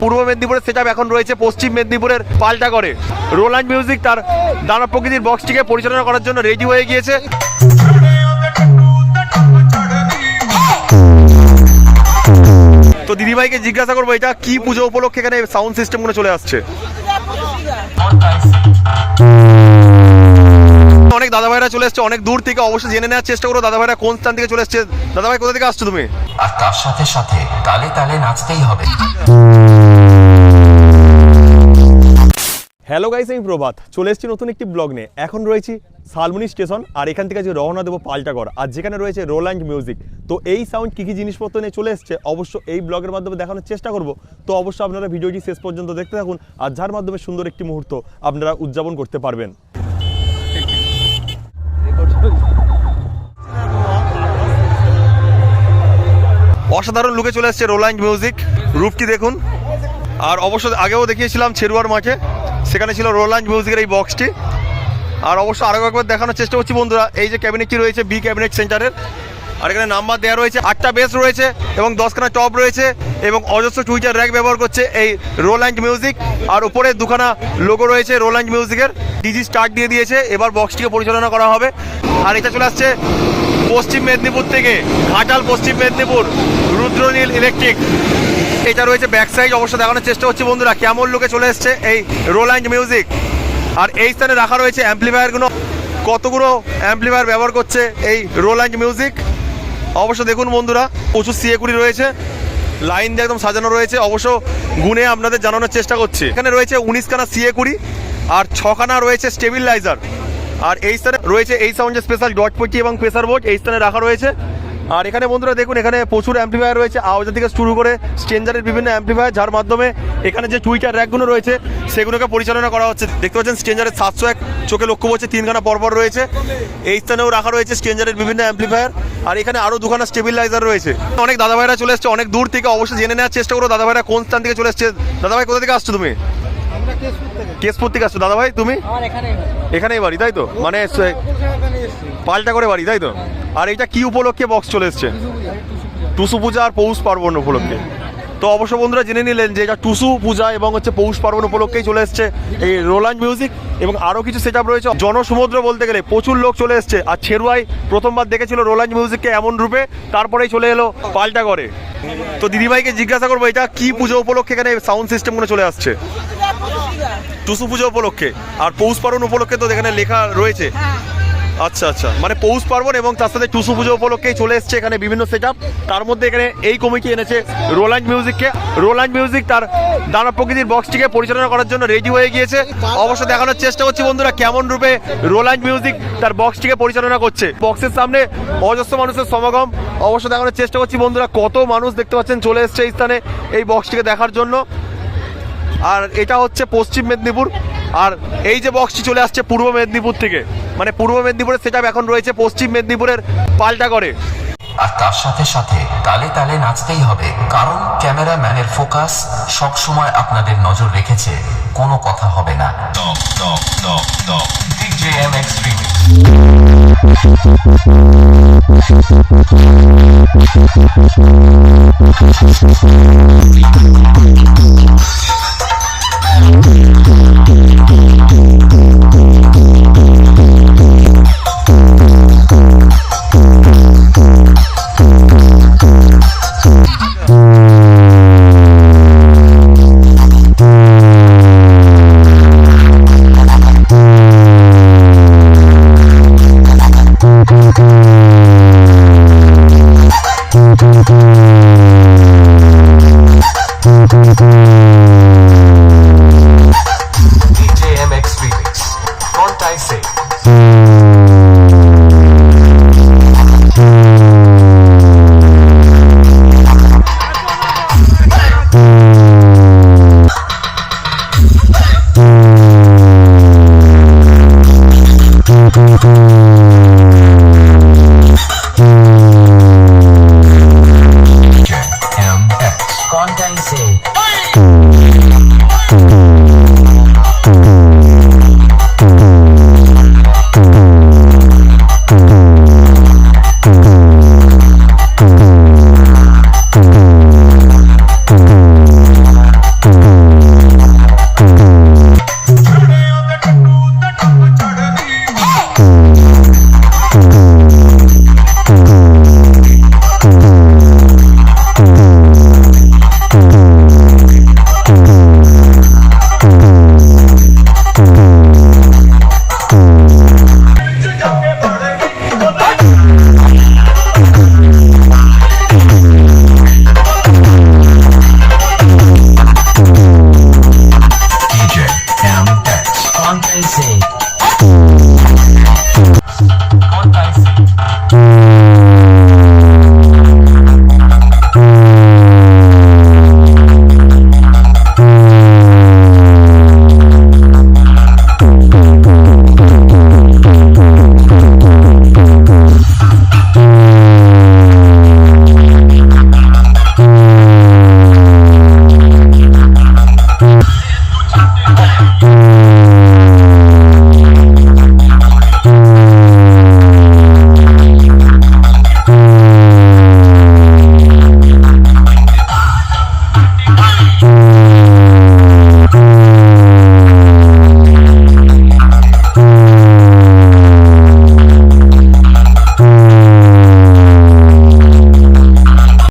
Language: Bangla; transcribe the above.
পূর্ব মেদিনীপুরের সেটআপ এখন রয়েছে পশ্চিম মেদিনীপুরের পাল্টা করে। রোল্যান্ড মিউজিক তার দানব প্রকৃতির বক্সটিকে পরিচালনা করার জন্য রেডি হয়ে গিয়েছে। তো দিদিভাইকে জিজ্ঞাসা করবো এটা কি পুজো উপলক্ষে এখানে সাউন্ড সিস্টেমগুলো চলে আসছে। অনেক দাদাভাইরা চলে এসছে অনেক দূর থেকে, অবশ্যই জেনে নেওয়ার চেষ্টা করো দাদাভাইরা কোন স্থান থেকে চলে এসছে। দাদাভাই কোথা থেকে আসছো তুমি? আর তার সাথে সাথে তালে তালে নাচতেই হবে। হ্যালো গাইস, আমি প্রভাত চলে এসেছি নতুন একটি ব্লগ নিয়ে। এখন রয়েছি শালবনী স্টেশন, আর এখান থেকে আজকে রওনা দেবো পাল্টাগড়, আর যেখানে রয়েছে রোল্যান্ড মিউজিক। তো এই সাউন্ড কী কী জিনিসপত্র নিয়ে চলে এসছে অবশ্য এই ব্লগের মাধ্যমে দেখানোর চেষ্টা করব। তো অবশ্যই আপনারা ভিডিওটি শেষ পর্যন্ত দেখতে থাকুন, আর যার মাধ্যমে সুন্দর একটি মুহূর্ত আপনারা উদযাপন করতে পারবেন। অসাধারণ লুকে চলে এসছে রোল্যান্ড মিউজিক, রূপটি দেখুন। আর অবশ্য আগেও দেখিয়েছিলাম ছেরুয়ার মাঠে, সেখানে ছিল রোল্যান্ড মিউজিকের এই বক্সটি। আর অবশ্য আরও একবার দেখানোর চেষ্টা করছি বন্ধুরা, এই যে ক্যাবিনেটটি রয়েছে বি ক্যাবিনেট সেন্টারের, আর এখানে নাম্বার দেওয়া রয়েছে, 8টা বেস রয়েছে এবং 10খানা টপ রয়েছে এবং অজস্র টুইটার র্যাক ব্যবহার করছে এই রোল্যান্ড মিউজিক। আর উপরে 2খানা লোগো রয়েছে রোল্যান্ড মিউজিকের। ডিজি স্টার্ট দিয়ে দিয়েছে, এবার বক্সটিকে পরিচালনা করা হবে। আর এটা চলে আসছে পশ্চিম মেদিনীপুর থেকে, ঘাটাল পশ্চিম মেদিনীপুর, রুদ্রনীল ইলেকট্রিক। এটা রয়েছে ব্যাক সাইড, অবশ্য দেখানোর চেষ্টা করছি বন্ধুরা কেমন লোকে চলে এসছে এই রোল্যান্ড মিউজিক। আর এই স্থানে রাখা রয়েছে অ্যাম্পলিফায়ারগুলো, কতগুলো অ্যাম্পলিফায়ার ব্যবহার করছে এই রোল্যান্ড মিউজিক। অবশ্য দেখুন বন্ধুরা, প্রচুর সিএকুড়ি রয়েছে, লাইন দিয়ে একদম সাজানো রয়েছে। অবশ্য গুনে আপনাদের জানানোর চেষ্টা করছি। এখানে রয়েছে 19খানা সিএকুড়ি আর 6খানা রয়েছে স্টেবিলাইজার। আর এই স্থানে রয়েছে এই সাউন্ডের স্পেশাল ডট পট্টি এবং প্রেসার বোর্ড এই স্থানে রাখা রয়েছে। আর এখানে বন্ধুরা দেখুন, এখানে প্রচুর অ্যাম্পলিফায়ার রয়েছে, আওয়াজের থেকে শুরু করে স্ট্রেঞ্জারের বিভিন্ন অ্যাম্পলিফায়ার, যার মাধ্যমে এখানে যে টুইটার র্যাকগুলো রয়েছে সেগুলোকে পরিচালনা করা হচ্ছে। দেখতে পাচ্ছেন স্ট্রেঞ্জারের 701 চোখে লক্ষ্য করছে, 3খানা পরপর রয়েছে। এই স্থানেও রাখা রয়েছে স্ট্রেঞ্জারের বিভিন্ন অ্যাম্পলিফায়ার। আর এখানে আরও 2খানা স্টেবিলাইজার রয়েছে। অনেক দাদাভাইরা চলে এসছে অনেক দূর থেকে, অবশ্যই জেনে নেওয়ার চেষ্টা করো দাদাভাইরা কোন স্থান থেকে চলে এসছে। দাদাভাই কোথা থেকে আসছো তুমি? কেশপুর থেকে আসছো। দাদাভাই তুমি? এখানেই বাড়ি তাই তো, মানে পাল্টা করে বাড়ি তাই তো। আর এটা কি উপলক্ষে বক্স চলে এসছে? টুসু পূজা আর পৌষ পার্বণ উপলক্ষে। তো অবশ্য বন্ধুরা জেনে নিলেন যে এটা টুসু পূজা এবং হচ্ছে পৌষ পার্বণ উপলক্ষেই চলে এসছে এই রোল্যান্ড মিউজিক। এবং আরও কিছু সেটআপ রয়েছে, জনসমুদ্র বলতে গেলে প্রচুর লোক চলে এসছে। আর ছেরুয়াই প্রথমবার দেখেছিল রোল্যান্ড মিউজিককে এমন রূপে, তারপরেই চলে এলো পাল্টা করে। তো দিদিভাইকে জিজ্ঞাসা করবো এটা কি পুজো উপলক্ষে এখানে সাউন্ড সিস্টেমগুলো চলে আসছে? টুসু পুজো উপলক্ষে আর পৌষ পার্বণ উপলক্ষে তো এখানে লেখা রয়েছে। আচ্ছা আচ্ছা, মানে পৌষ পার্বণ এবং তার সাথে টুসু পুজো উপলক্ষেই চলে এসছে এখানে বিভিন্ন সেটআপ। তার মধ্যে এখানে এই কমিটি এনেছে রোল্যান্ড মিউজিককে। রোল্যান্ড মিউজিক তার দানব প্রকৃতির বক্সটিকে পরিচালনা করার জন্য রেডি হয়ে গিয়েছে। অবশ্য দেখানোর চেষ্টা করছি বন্ধুরা কেমন রূপে রোল্যান্ড মিউজিক তার বক্সটিকে পরিচালনা করছে। বক্সের সামনে অজস্র মানুষের সমাগম, অবশ্য দেখানোর চেষ্টা করছি বন্ধুরা কত মানুষ দেখতে পাচ্ছেন চলে এসছে এই স্থানে এই বক্সটিকে দেখার জন্য। আর এটা হচ্ছে পশ্চিম মেদিনীপুর, আর এই যে বক্সটি চলে আসছে পূর্ব মেদিনীপুর থেকে, মানে পূর্ব মেদিনীপুরের সেটআপ এখন রয়েছে পশ্চিম মেদিনীপুরের পাল্টা করে। আর তার সাথে সাথে তালে তালে নাচতেই হবে, কারণ ক্যামেরাম্যানের ফোকাস সব সময় আপনাদের নজর রেখেছে, কোনো কথা হবে না। DJ MX Remix।